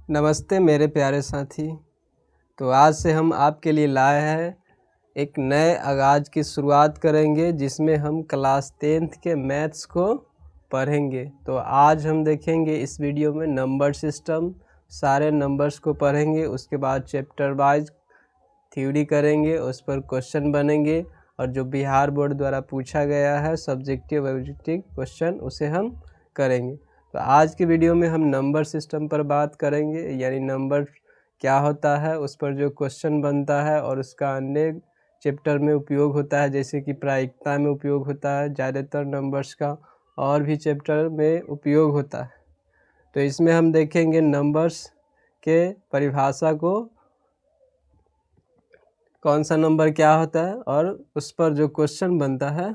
नमस्ते मेरे प्यारे साथी। तो आज से हम आपके लिए लाए हैं एक नए आगाज़ की शुरुआत करेंगे जिसमें हम क्लास 10th के मैथ्स को पढ़ेंगे। तो आज हम देखेंगे इस वीडियो में नंबर सिस्टम, सारे नंबर्स को पढ़ेंगे। उसके बाद चैप्टर वाइज थ्योरी करेंगे, उस पर क्वेश्चन बनेंगे और जो बिहार बोर्ड द्वारा पूछा गया है सब्जेक्टिव ऑब्जेक्टिव क्वेश्चन उसे हम करेंगे। तो आज के वीडियो में हम नंबर सिस्टम पर बात करेंगे, यानी नंबर क्या होता है, उस पर जो क्वेश्चन बनता है और उसका अन्य चैप्टर में उपयोग होता है, जैसे कि प्रायिकता में उपयोग होता है ज़्यादातर नंबर्स का, और भी चैप्टर में उपयोग होता है। तो इसमें हम देखेंगे नंबर्स के परिभाषा को, कौन सा नंबर क्या होता है और उस पर जो क्वेश्चन बनता है।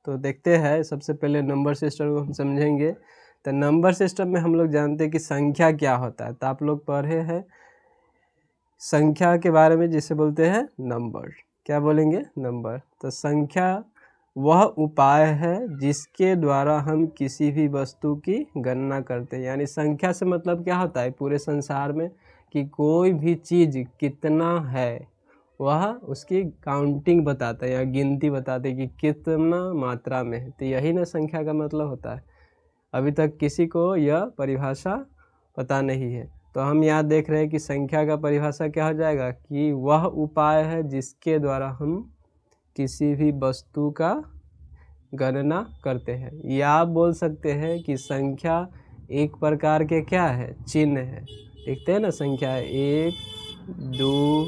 तो देखते हैं, सबसे पहले नंबर सिस्टम को हम समझेंगे। तो नंबर सिस्टम में हम लोग जानते हैं कि संख्या क्या होता है। तो आप लोग पढ़े हैं संख्या के बारे में, जिसे बोलते हैं नंबर। क्या बोलेंगे? नंबर। तो संख्या वह उपाय है जिसके द्वारा हम किसी भी वस्तु की गणना करते हैं। यानी संख्या से मतलब क्या होता है पूरे संसार में, कि कोई भी चीज़ कितना है वह उसकी काउंटिंग बताता है या गिनती बताते हैं कि कितना मात्रा में है। तो यही ना संख्या का मतलब होता है। अभी तक किसी को यह परिभाषा पता नहीं है। तो हम यहाँ देख रहे हैं कि संख्या का परिभाषा क्या हो जाएगा कि वह उपाय है जिसके द्वारा हम किसी भी वस्तु का गणना करते हैं। या आप बोल सकते हैं कि संख्या एक प्रकार के क्या है, चिन्ह है। देखते हैं ना, संख्या 1 2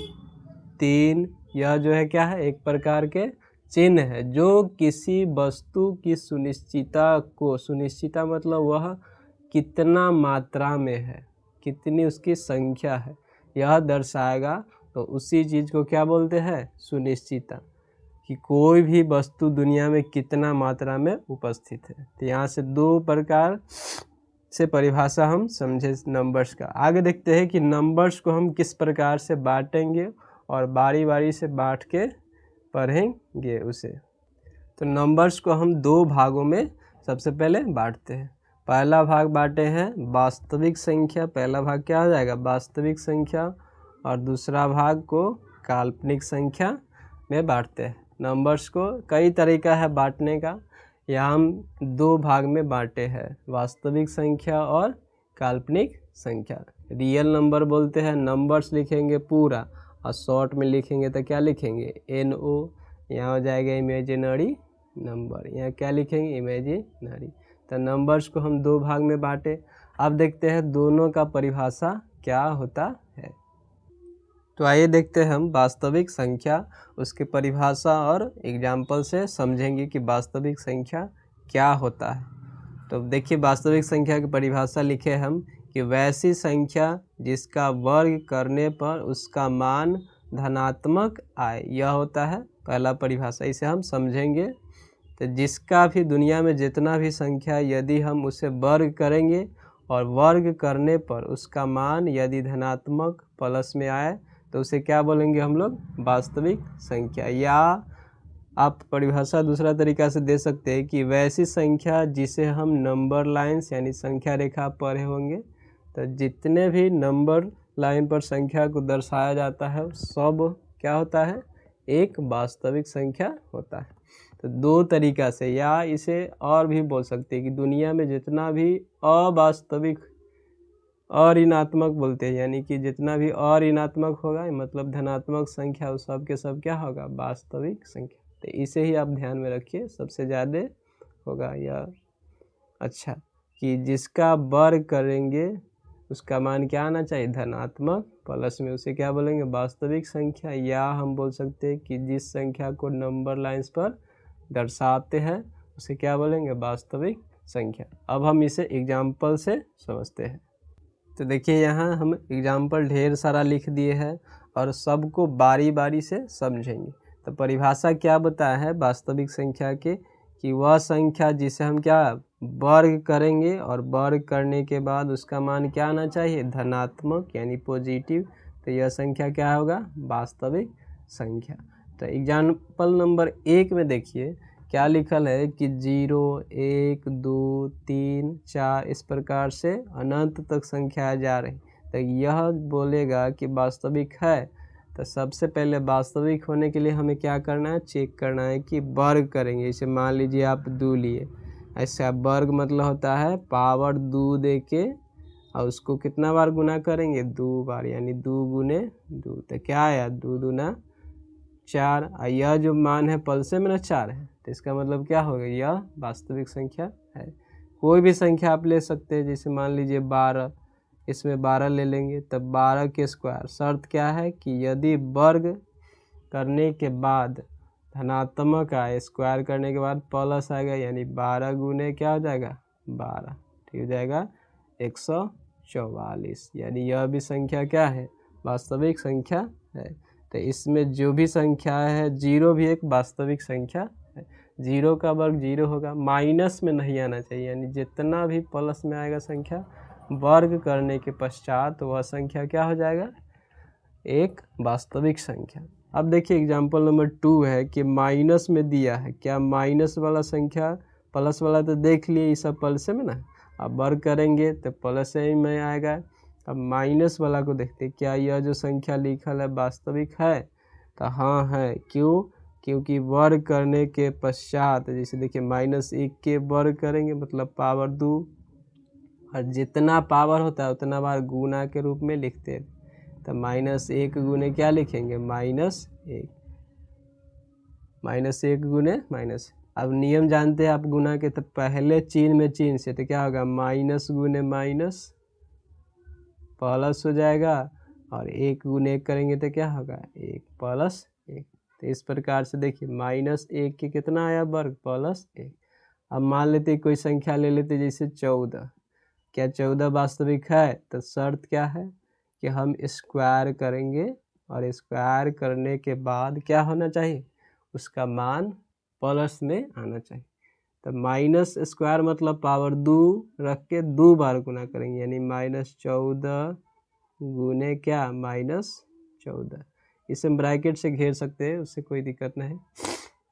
3, यह जो है क्या है, एक प्रकार के चिन्ह है जो किसी वस्तु की सुनिश्चितता को, सुनिश्चितता मतलब वह कितना मात्रा में है, कितनी उसकी संख्या है, यह दर्शाएगा। तो उसी चीज़ को क्या बोलते हैं, सुनिश्चितता, कि कोई भी वस्तु दुनिया में कितना मात्रा में उपस्थित है। तो यहाँ से दो प्रकार से परिभाषा हम समझे नंबर्स का। आगे देखते हैं कि नंबर्स को हम किस प्रकार से बांटेंगे और बारी बारी से बांट के पढ़ेंगे उसे। तो नंबर्स को हम दो भागों में सबसे पहले बांटते हैं। पहला भाग बांटे हैं वास्तविक संख्या, पहला भाग क्या हो जाएगा, वास्तविक संख्या, और दूसरा भाग को काल्पनिक संख्या में बांटते हैं। नंबर्स को कई तरीका है बांटने का, यहाँ हम दो भाग में बांटे हैं, वास्तविक संख्या और काल्पनिक संख्या। रियल नंबर बोलते हैं, नंबर्स लिखेंगे पूरा और शॉर्ट में लिखेंगे तो क्या लिखेंगे, NO। यहाँ हो जाएगा इमेजिनरी नंबर, यहाँ क्या लिखेंगे, इमेजिनरी। तो नंबर्स को हम दो भाग में बांटे। अब देखते हैं दोनों का परिभाषा क्या होता है। तो आइए देखते हैं हम वास्तविक संख्या, उसकी परिभाषा और एग्जाम्पल से समझेंगे कि वास्तविक संख्या क्या होता है। तो देखिए, वास्तविक संख्या की परिभाषा लिखे हम कि वैसी संख्या जिसका वर्ग करने पर उसका मान धनात्मक आए, यह होता है पहला परिभाषा। इसे हम समझेंगे। तो जिसका भी दुनिया में जितना भी संख्या, यदि हम उसे वर्ग करेंगे और वर्ग करने पर उसका मान यदि धनात्मक प्लस में आए तो उसे क्या बोलेंगे हम लोग, वास्तविक संख्या। या आप परिभाषा दूसरा तरीका से दे सकते हैं कि वैसी संख्या जिसे हम नंबर लाइन्स यानी संख्या रेखा पढ़े होंगे। तो जितने भी नंबर लाइन पर संख्या को दर्शाया जाता है सब क्या होता है, एक वास्तविक संख्या होता है। तो दो तरीका से, या इसे और भी बोल सकते हैं कि दुनिया में जितना भी अवास्तविक और ऋणात्मक बोलते हैं, यानी कि जितना भी और ऋणात्मक होगा मतलब धनात्मक संख्या, उस सब के सब क्या होगा, वास्तविक संख्या। तो इसे ही आप ध्यान में रखिए, सबसे ज़्यादा होगा या अच्छा, कि जिसका वर्ग करेंगे उसका मान क्या आना चाहिए, धनात्मक प्लस में, उसे क्या बोलेंगे, वास्तविक संख्या। या हम बोल सकते हैं कि जिस संख्या को नंबर लाइन्स पर दर्शाते हैं उसे क्या बोलेंगे, वास्तविक संख्या। अब हम इसे एग्जाम्पल से समझते हैं। तो देखिए, यहाँ हम एग्जाम्पल ढेर सारा लिख दिए हैं और सबको बारी बारी से समझेंगे। तो परिभाषा क्या बताया है वास्तविक संख्या के, कि वह संख्या जिसे हम क्या वर्ग करेंगे और वर्ग करने के बाद उसका मान क्या आना चाहिए, धनात्मक यानी पॉजिटिव। तो यह संख्या क्या होगा, वास्तविक संख्या। तो एग्जाम्पल नंबर 1 में देखिए क्या लिखल है कि 0 1 2 3 4 इस प्रकार से अनंत तक संख्या जा रही। तो यह बोलेगा कि वास्तविक है। तो सबसे पहले वास्तविक होने के लिए हमें क्या करना है, चेक करना है कि वर्ग करेंगे। इसे मान लीजिए आप 2 लिए, ऐसा वर्ग मतलब होता है पावर 2 दे के और उसको कितना बार गुना करेंगे, 2 बार, यानी 2 गुने 2। तो क्या आया, 2 दूना 4। यह जो मान है पलसे में ना 4 है, तो इसका मतलब क्या होगा, यह वास्तविक संख्या है। कोई भी संख्या आप ले सकते हैं, जैसे मान लीजिए 12, इसमें 12 ले लेंगे तब 12 के स्क्वायर। शर्त क्या है कि यदि वर्ग करने के बाद धनात्मक आए, स्क्वायर करने के बाद प्लस आएगा, यानी 12 गुने क्या हो जाएगा, 12, ठीक हो जाएगा 144। यानी यह भी संख्या क्या है, वास्तविक संख्या है। तो इसमें जो भी संख्या है, 0 भी एक वास्तविक संख्या है। 0 का वर्ग 0 होगा, माइनस में नहीं आना चाहिए, यानी जितना भी प्लस में आएगा संख्या वर्ग करने के पश्चात वह संख्या क्या हो जाएगा, एक वास्तविक संख्या। अब देखिए एग्जाम्पल नंबर 2 है कि माइनस में दिया है, क्या माइनस वाला संख्या, प्लस वाला तो देख लिए ये सब प्लस में ना, अब वर्ग करेंगे तो प्लस में आएगा। अब माइनस वाला को देखते हैं, क्या यह जो संख्या लिखल है वास्तविक है, तो हाँ है। क्यों, क्योंकि वर्ग करने के पश्चात, जैसे देखिए -1 के वर्ग करेंगे मतलब पावर 2, और जितना पावर होता है उतना बार गुना के रूप में लिखते हैं। तो -1 गुने क्या लिखेंगे, -1, -1 गुने माइनस। अब नियम जानते हैं आप गुना के, तो पहले चिन्ह में चिन्ह से, तो क्या होगा, माइनस गुने माइनस प्लस हो जाएगा, और 1 गुने 1 करेंगे तो क्या होगा, 1 प्लस 1। तो इस प्रकार से देखिए -1 के कितना आया वर्ग, +1। अब मान लेते कोई संख्या ले लेते जैसे 14, क्या 14 वास्तविक है, तो शर्त क्या है कि हम स्क्वायर करेंगे, और स्क्वायर करने के बाद क्या होना चाहिए, उसका मान प्लस में आना चाहिए। तो माइनस स्क्वायर मतलब पावर 2 रख के 2 बार गुना करेंगे, यानी -14 गुने क्या, -14। इसे हम ब्रैकेट से घेर सकते हैं, उससे कोई दिक्कत नहीं।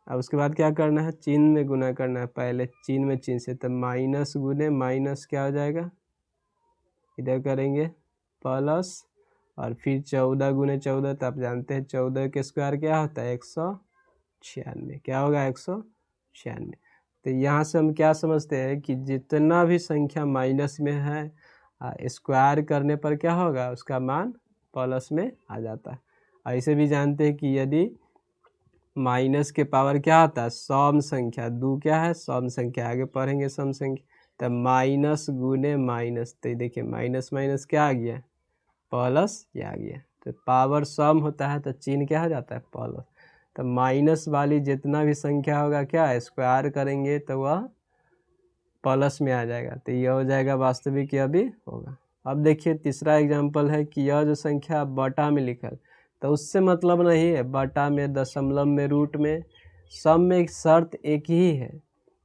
अब उसके बाद क्या करना है, चिन्ह में गुना करना है, पहले चिन्ह में चिन्ह से, तो माइनस गुने माइनस क्या हो जाएगा, इधर करेंगे प्लस, और फिर 14 गुने 14, तो आप जानते हैं 14 के स्क्वायर क्या होता है, 196, क्या होगा 196। तो यहाँ से हम क्या समझते हैं कि जितना भी संख्या माइनस में है, स्क्वायर करने पर क्या होगा, उसका मान प्लस में आ जाता है। ऐसे भी जानते हैं कि यदि माइनस के पावर क्या आता है, सम संख्या, 2 क्या है, सम संख्या, आगे पढ़ेंगे सम संख्या। तो माइनस गुने माइनस, तो देखिए माइनस माइनस क्या आ गया, प्लस ये आ गया। तो पावर सम होता है तो चिन्ह क्या हो जाता है, प्लस। तो माइनस वाली जितना भी संख्या होगा क्या, स्क्वायर करेंगे तो वह प्लस में आ जाएगा, तो यह हो जाएगा वास्तविक, यह भी होगा। अब देखिए तीसरा एग्जाम्पल है कि यह जो संख्या बटा में लिखल, तो उससे मतलब नहीं है, बटा में, दशमलव में, रूट में, सब में एक शर्त एक ही है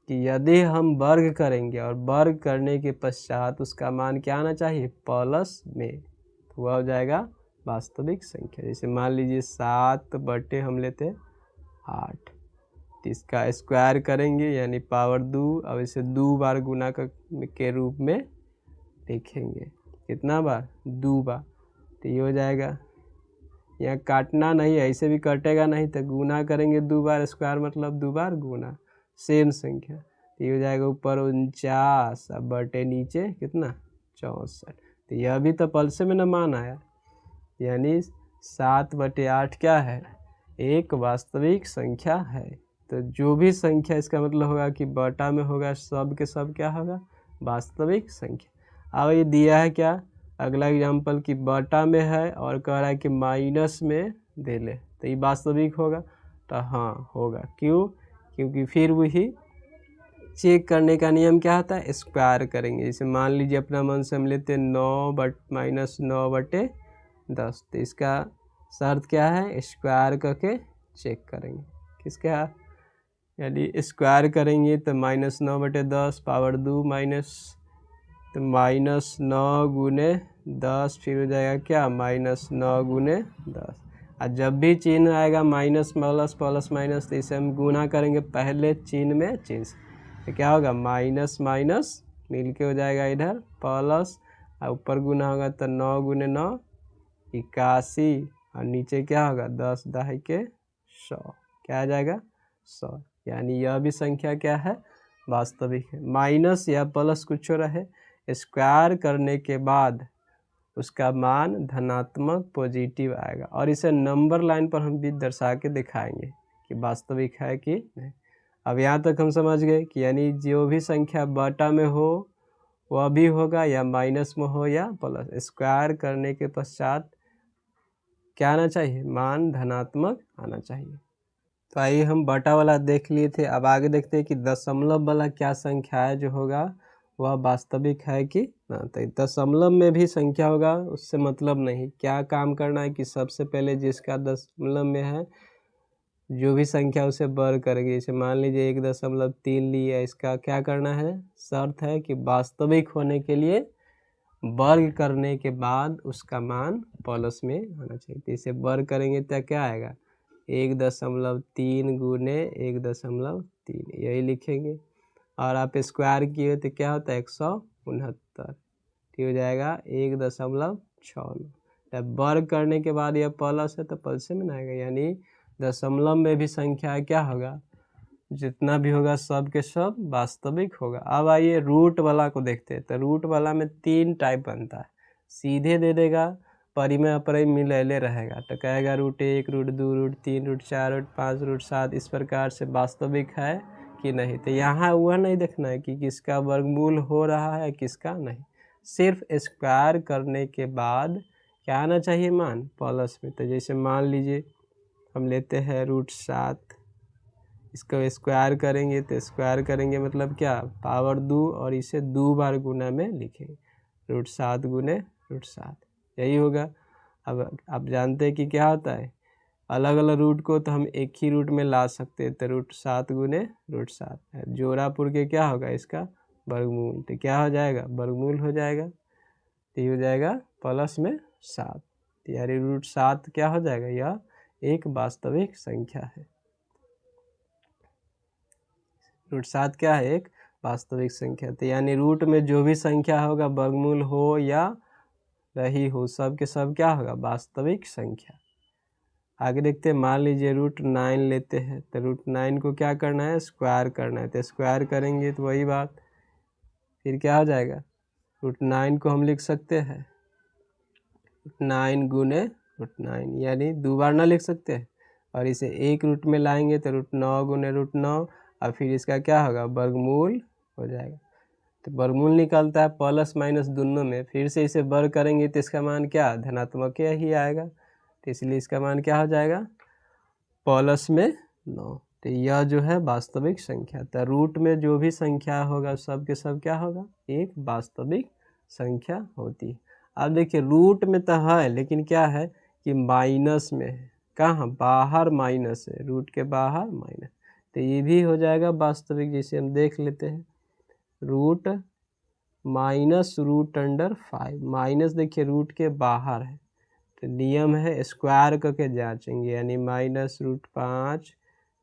कि यदि हम वर्ग करेंगे और वर्ग करने के पश्चात उसका मान क्या आना चाहिए, प्लस में, तो वह हो जाएगा वास्तविक संख्या। जैसे मान लीजिए 7 बटे हम लेते हैं 8, तो इसका स्क्वायर करेंगे यानी पावर 2, अब इसे 2 बार गुना के रूप में लिखेंगे, कितना बार, 2 बार। तो ये हो जाएगा, यहाँ काटना नहीं है, ऐसे भी कटेगा नहीं, तो गुना करेंगे 2 बार, स्क्वायर मतलब 2 बार गुना, सेम संख्या। तो ये हो जाएगा ऊपर 49, अब बटे नीचे कितना, 64। तो यह भी तो पलसे में न मान आया, यानी 7 बटे 8 क्या है, एक वास्तविक संख्या है। तो जो भी संख्या, इसका मतलब होगा कि बटा में होगा, सब के सब क्या होगा, वास्तविक संख्या। अब ये दिया है क्या, अगला एग्जाम्पल कि बटा में है और कह रहा है कि माइनस में दे ले, तो ये वास्तविक होगा, तो हाँ होगा। क्यों, क्योंकि फिर वही चेक करने का नियम क्या होता है, स्क्वायर करेंगे। जैसे मान लीजिए अपना मन से हम लेते हैं 9 -9 बटे 10, तो इसका शर्त क्या है, स्क्वायर करके चेक करेंगे, किसका, यदि स्क्वायर करेंगे तो -9 बटे 10 पावर 2 माइनस, तो -9 गुने 10, फिर हो जाएगा क्या, -9 गुने 10। और जब भी चिन्ह आएगा माइनस प्लस प्लस माइनस, तो इसे हम गुना करेंगे पहले चिन्ह में चिन्ह, तो क्या होगा, माइनस माइनस मिल के हो जाएगा इधर प्लस, और ऊपर गुना होगा तो 9 गुने 9 81, और नीचे क्या होगा 10 दहाई के 100, क्या आ जाएगा 100। यानी यह भी संख्या क्या है, वास्तविक है। माइनस या प्लस कुछ रहे, स्क्वायर करने के बाद उसका मान धनात्मक पॉजिटिव आएगा, और इसे नंबर लाइन पर हम भी दर्शा के दिखाएंगे कि वास्तविक है कि नहीं। अब यहाँ तक हम समझ गए कि यानी जो भी संख्या बटा में हो वह भी होगा, या माइनस में हो या प्लस, स्क्वायर करने के पश्चात क्या आना चाहिए, मान धनात्मक आना चाहिए। तो आइए हम बटा वाला देख लिए थे, अब आगे देखते हैं कि दशमलव वाला क्या संख्या है जो होगा वह वास्तविक है कि ना। तो दशमलव में भी संख्या होगा, उससे मतलब नहीं, क्या काम करना है कि सबसे पहले जिसका दशमलव में है जो भी संख्या उसे वर्ग करेंगे। जैसे मान लीजिए 1.3 लिया, इसका क्या करना है, शर्त है कि वास्तविक होने के लिए वर्ग करने के बाद उसका मान प्लस में आना चाहिए। तो इसे वर्ग करेंगे तो क्या आएगा, 1.3 गुने 1.3, यही लिखेंगे। और आप स्क्वायर किए तो क्या होता है 169, ठीक हो जाएगा 1.69। जब वर्ग करने के बाद यह प्लस है तो प्लस में ना आएगा, यानी दशमलव में भी संख्या क्या होगा, जितना भी होगा सब के सब वास्तविक होगा। अब आइए रूट वाला को देखते हैं। तो रूट वाला में 3 टाइप बनता है, सीधे दे देगा, परिमेय अपरिमेय मिलैले रहेगा, तो कहेगा √1, √2, √3, √4, √5, √7, इस प्रकार से वास्तविक है कि नहीं। तो यहाँ वह नहीं देखना है कि किसका वर्गमूल हो रहा है किसका नहीं, सिर्फ स्क्वायर करने के बाद क्या आना चाहिए, मान प्लस में। तो जैसे मान लीजिए हम लेते हैं √7, इसको स्क्वायर करेंगे तो स्क्वायर करेंगे मतलब क्या, पावर 2, और इसे 2 बार गुना में लिखेंगे, √7 गुने √7, यही होगा। अब आप जानते हैं कि क्या होता है, अलग अलग रूट को तो हम एक ही रूट में ला सकते हैं। तो √7 गुने √7 जोड़ापुर के क्या होगा, इसका वर्गमूल, तो क्या हो जाएगा, वर्गमूल हो जाएगा, तो हो जाएगा प्लस में 7, यानी √7 क्या हो जाएगा, यह एक वास्तविक संख्या है। √7 क्या है, एक वास्तविक संख्या। तो यानी रूट में जो भी संख्या होगा, वर्गमूल हो या रही हो, सब के सब क्या होगा, वास्तविक संख्या। आगे देखते हैं, मान लीजिए √9 लेते हैं, तो √9 को क्या करना है, स्क्वायर करना है। तो स्क्वायर करेंगे तो वही बात, फिर क्या हो जाएगा, √9 को हम लिख सकते हैं 9 गुने √9, यानी 2 बार ना लिख सकते हैं, और इसे एक रूट में लाएंगे तो √9 गुने √9, और फिर इसका क्या होगा, वर्गमूल हो जाएगा। तो वर्गमूल निकलता है प्लस माइनस दोनों में, फिर से इसे वर्ग करेंगे तो इसका मान क्या, धनात्मक ही आएगा। तो इसलिए इसका मान क्या हो जाएगा, प्लस में 9। तो यह जो है वास्तविक संख्या। तो रूट में जो भी संख्या होगा सब के सब क्या होगा, एक वास्तविक संख्या होती है। अब देखिए रूट में तो है, लेकिन क्या है कि माइनस में है, कहाँ, बाहर माइनस है, रूट के बाहर माइनस, तो ये भी हो जाएगा वास्तविक। जैसे हम देख लेते हैं, रूट माइनस √5, माइनस देखिए रूट के बाहर है, तो नियम है स्क्वायर करके जांचेंगे, यानी -√5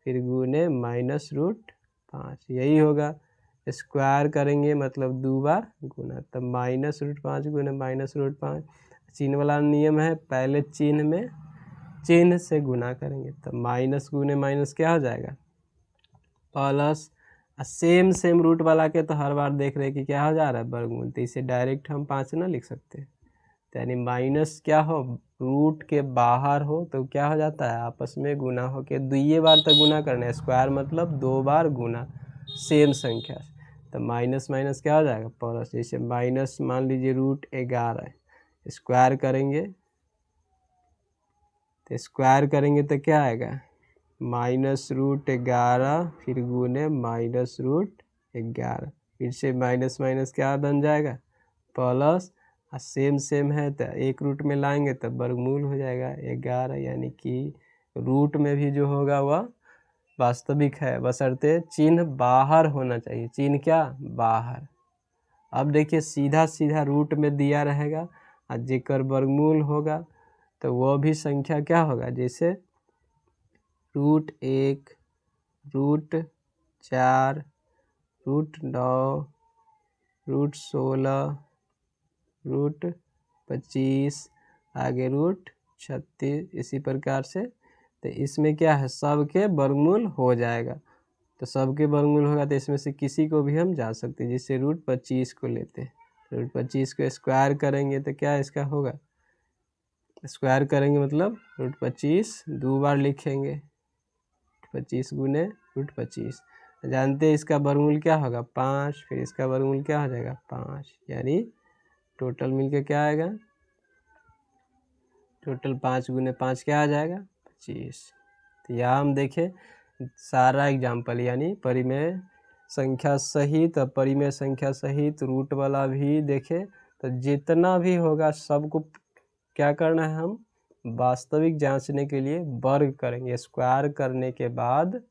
फिर गुने -√5, यही होगा। स्क्वायर करेंगे मतलब 2 बार गुना, तब -√5 गुने -√5। चिन्ह वाला नियम है, पहले चिन्ह में चिन्ह से गुना करेंगे, तब माइनस गुने माइनस क्या हो जाएगा, प्लस। सेम रूट वाला के तो हर बार देख रहे हैं कि क्या हो जा रहा है, वर्गमूल, तो इसे डायरेक्ट हम 5 ना लिख सकते, यानी माइनस क्या हो, रूट के बाहर हो तो क्या हो जाता है, आपस में गुना हो के 2 बार तक गुना करना है, स्क्वायर मतलब 2 बार गुना सेम संख्या, तो माइनस माइनस क्या हो जाएगा, प्लस। जैसे माइनस मान लीजिए √11, स्क्वायर करेंगे तो स्क्वायर करेंगे तो क्या आएगा, -√11 फिर गुने -√11, फिर से माइनस माइनस क्या बन जाएगा, प्लस। सेम है तो एक रूट में लाएंगे तब वर्गमूल हो जाएगा 11, यानी कि रूट में भी जो होगा वह वास्तविक है, बशर्ते चिन्ह बाहर होना चाहिए, चिन्ह क्या, बाहर। अब देखिए सीधा सीधा रूट में दिया रहेगा, और जेकर वर्गमूल होगा तो वह भी संख्या क्या होगा, जैसे √1, √4, √9, √16, रूट 25, आगे रूट 36, इसी प्रकार से। तो इसमें क्या है, सबके वर्गमूल हो जाएगा। तो सबके वर्गमूल होगा तो इसमें से किसी को भी हम जा सकते हैं, जिससे रूट 25 को लेते हैं। रूट 25 को स्क्वायर करेंगे तो क्या इसका होगा, स्क्वायर करेंगे मतलब रूट 25 दो बार लिखेंगे, 25 गुने रूट 25। जानते हैं इसका वर्गमूल क्या होगा 5, फिर इसका वर्गमूल क्या हो जाएगा 5, यानी टोटल मिलके क्या आएगा, टोटल 5 गुने 5 क्या आ जाएगा 25। तो यहाँ हम देखें सारा एग्जाम्पल, यानी परिमेय संख्या सहित, परिमेय संख्या सहित रूट वाला भी देखें। तो जितना भी होगा सबको क्या करना है, हम वास्तविक जांचने के लिए वर्ग करेंगे। स्क्वायर करने के बाद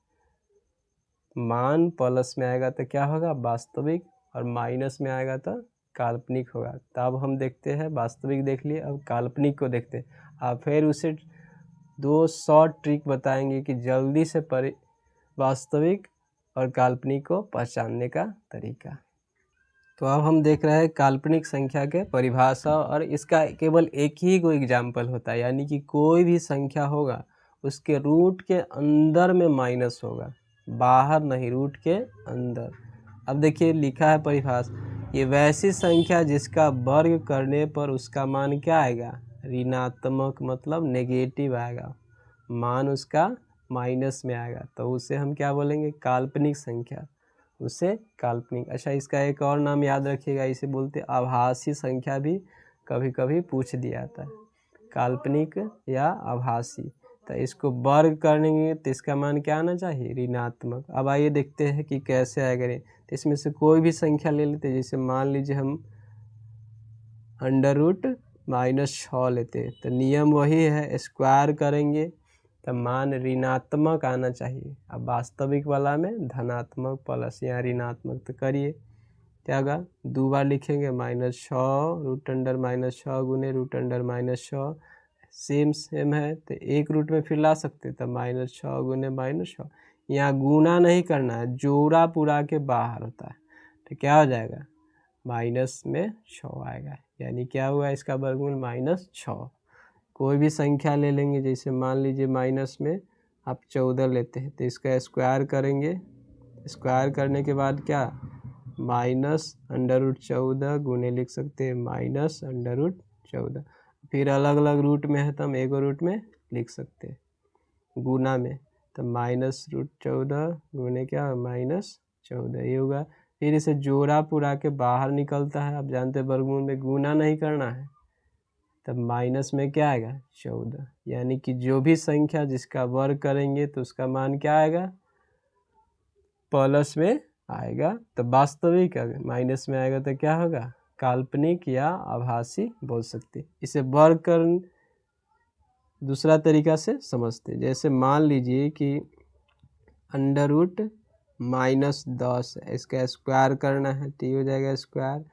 मान प्लस में आएगा तो क्या होगा वास्तविक, और माइनस में आएगा तो काल्पनिक होगा। तब हम देखते हैं, वास्तविक देख लिए, अब काल्पनिक को देखते हैं। अब फिर उसे 2 शॉर्ट ट्रिक बताएंगे कि जल्दी से वास्तविक और काल्पनिक को पहचानने का तरीका। तो अब हम देख रहे हैं काल्पनिक संख्या के परिभाषा, और इसका केवल एक ही कोई एग्जाम्पल होता है, यानी कि कोई भी संख्या होगा उसके रूट के अंदर में माइनस होगा, बाहर नहीं, रूट के अंदर। अब देखिए लिखा है परिभाषा, ये वैसी संख्या जिसका वर्ग करने पर उसका मान क्या आएगा, ऋणात्मक, मतलब नेगेटिव आएगा, मान उसका माइनस में आएगा, तो उसे हम क्या बोलेंगे, काल्पनिक संख्या, उसे काल्पनिक। अच्छा, इसका एक और नाम याद रखिएगा, इसे बोलते आभासी संख्या, भी कभी कभी पूछ दिया जाता है, काल्पनिक या आभासी। तो इसको वर्ग करेंगे तो इसका मान क्या आना चाहिए, ऋणात्मक। अब आइए देखते हैं कि कैसे आएगा। तो इसमें से कोई भी संख्या ले लेते हैं, जैसे मान लीजिए हम √-6 लेते हैं, तो नियम वही है, स्क्वायर करेंगे तो मान ऋणात्मक आना चाहिए। अब वास्तविक वाला में धनात्मक प्लस या ऋणात्मक, तो करिए क्या होगा, 2 बार लिखेंगे -6 √6 गुने √-6, सेम है तो एक रूट में फिर ला सकते, तो -6 गुने -6। यहाँ गुना नहीं करना है, जोड़ा पूरा के बाहर होता है, तो क्या हो जाएगा माइनस में 6 आएगा, यानी क्या हुआ इसका वर्गमूल -6। कोई भी संख्या ले लेंगे, जैसे मान लीजिए माइनस में आप 14 लेते हैं, तो इसका स्क्वायर करेंगे, स्क्वायर करने के बाद क्या -√14 गुने लिख सकते हैं -√14। फिर अलग अलग रूट में है तो हम एक रूट में लिख सकते हैं गुना में, तो -√14 गुने क्या -14, ये होगा। फिर इसे जोड़ा पूरा के बाहर निकलता है, आप जानते हैं वर्गमूल में गुना नहीं करना है, तब माइनस में क्या आएगा 14, यानी कि जो भी संख्या जिसका वर्ग करेंगे तो उसका मान क्या आएगा प्लस में आएगा। तो वास्तविक माइनस में आएगा तो क्या होगा काल्पनिक या आभासी बोल सकते। इसे वर्ग कर दूसरा तरीका से समझते, जैसे मान लीजिए कि √-10 इसका स्क्वायर करना है, तो ये हो जाएगा स्क्वायर।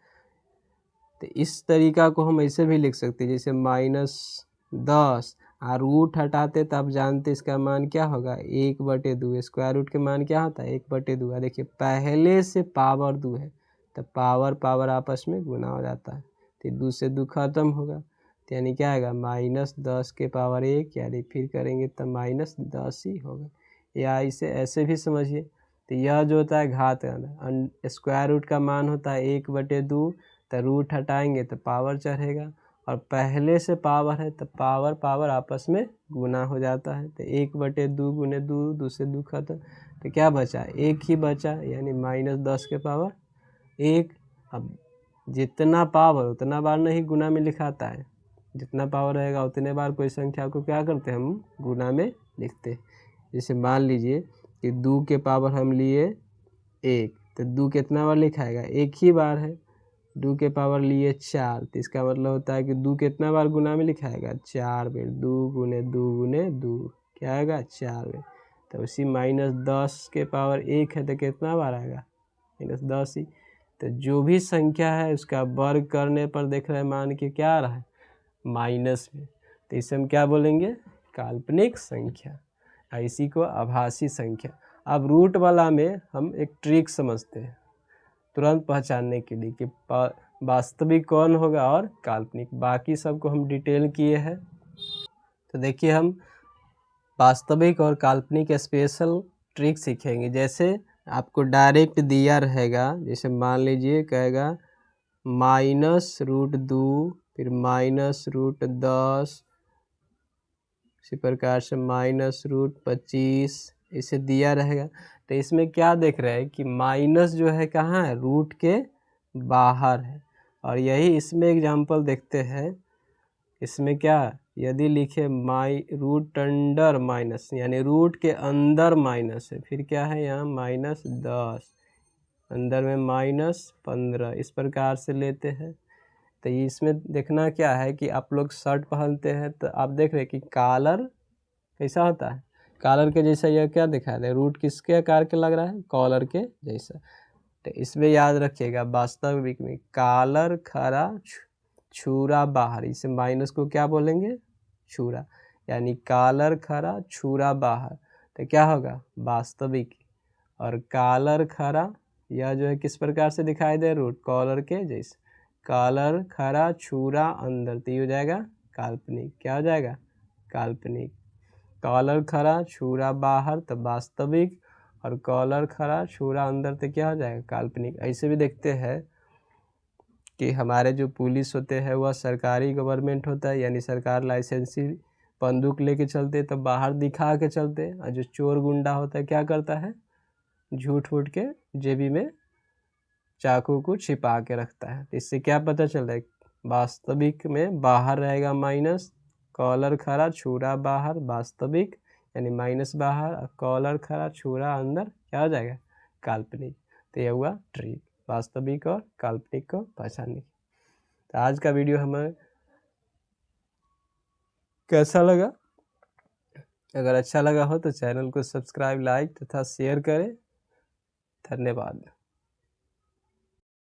तो इस तरीका को हम ऐसे भी लिख सकते हैं, जैसे -10 और रूट हटाते तो आप जानते इसका मान क्या होगा 1/2। स्क्वायर रूट के मान क्या होता है 1/2। देखिए पहले से पावर 2 है तो पावर पावर आपस में गुना हो जाता है, तो 2 से 2 खत्म होगा, तो यानी क्या आएगा -10 के पावर 1, यानी फिर करेंगे तो -10 ही होगा। या इसे ऐसे भी समझिए, तो यह जो होता है घात, स्क्वायर रूट का मान होता है 1/2, तो रूट हटाएंगे तो पावर चढ़ेगा, और पहले से पावर है तो पावर पावर आपस में गुना हो जाता है, तो 1/2 गुने 2, 2 से 2 खत्म, तो क्या बचा 1 ही बचा, यानी -10 के पावर 1। अब जितना पावर उतना बार नहीं गुना में लिखाता है, जितना पावर रहेगा उतने बार कोई संख्या को क्या करते हैं हम गुना में लिखते। जैसे मान लीजिए कि 2 के पावर हम लिए 1, तो 2 कितना बार लिखाएगा 1 ही बार है। 2 के पावर लिए 4, तो इसका मतलब होता है कि 2 कितना बार गुना में लिखाएगा 4 बार, 2 गुने 2 गुने 2 क्या आएगा 4 बार। तो उसी -10 के पावर 1 है तो कितना बार आएगा -10 ही। तो जो भी संख्या है उसका वर्ग करने पर देख रहे हैं मान के क्या आ रहा है माइनस में, तो इसे हम क्या बोलेंगे काल्पनिक संख्या, इसी को आभासी संख्या। अब रूट वाला में हम एक ट्रिक समझते हैं तुरंत पहचानने के लिए कि वास्तविक कौन होगा और काल्पनिक, बाकी सबको हम डिटेल किए हैं। तो देखिए हम वास्तविक और काल्पनिक स्पेशल ट्रिक सीखेंगे। जैसे आपको डायरेक्ट दिया रहेगा, जैसे मान लीजिए कहेगा -√2 फिर -√10, इसी प्रकार से -√25 इसे दिया रहेगा। तो इसमें क्या देख रहे हैं कि माइनस जो है कहाँ है, रूट के बाहर है। और यही इसमें एग्जांपल देखते हैं, इसमें क्या यदि लिखे रूट अंडर माइनस, यानी रूट के अंदर माइनस है, फिर क्या है यहाँ -10, अंदर में -15, इस प्रकार से लेते हैं। तो इसमें देखना क्या है कि आप लोग शर्ट पहनते हैं तो आप देख रहे हैं कि कॉलर कैसा होता है, कॉलर के जैसा। यह क्या दिखा रहे हैं, रूट किसके आकार के लग रहा है, कॉलर के जैसा। तो इसमें याद रखिएगा वास्तविक में कॉलर खरा छुरा बाहर, इसे माइनस को क्या बोलेंगे, छुरा, यानी कॉलर खरा छुरा बाहर। तो क्या होगा वास्तविक। और कॉलर खरा यह जो है किस प्रकार से दिखाई दे, रूट कॉलर के जैसे। कॉलर खरा छुरा अंदर, तो ये हो जाएगा काल्पनिक। क्या हो जाएगा, काल्पनिक। कॉलर खरा छुरा बाहर तो वास्तविक, और कॉलर खरा छुरा अंदर तो क्या हो जाएगा, काल्पनिक। ऐसे भी देखते हैं कि हमारे जो पुलिस होते हैं वह सरकारी गवर्नमेंट होता है, यानी सरकार लाइसेंसी बंदूक लेके चलते तो बाहर दिखा के चलते। और जो चोर गुंडा होता है क्या करता है, झूठ फूट के जेबी में चाकू को छिपा के रखता है। इससे क्या पता चल रहा है, वास्तविक में बाहर रहेगा माइनस, कॉलर खरा छुरा बाहर, वास्तविक यानी माइनस बाहर, कॉलर खरा छुरा अंदर, क्या हो जाएगा, काल्पनिक। तो यह हुआ ट्रिक वास्तविक और काल्पनिक को पहचानने की। तो आज का वीडियो हमें कैसा लगा, अगर अच्छा लगा हो तो चैनल को सब्सक्राइब, लाइक तथा शेयर करें। धन्यवाद।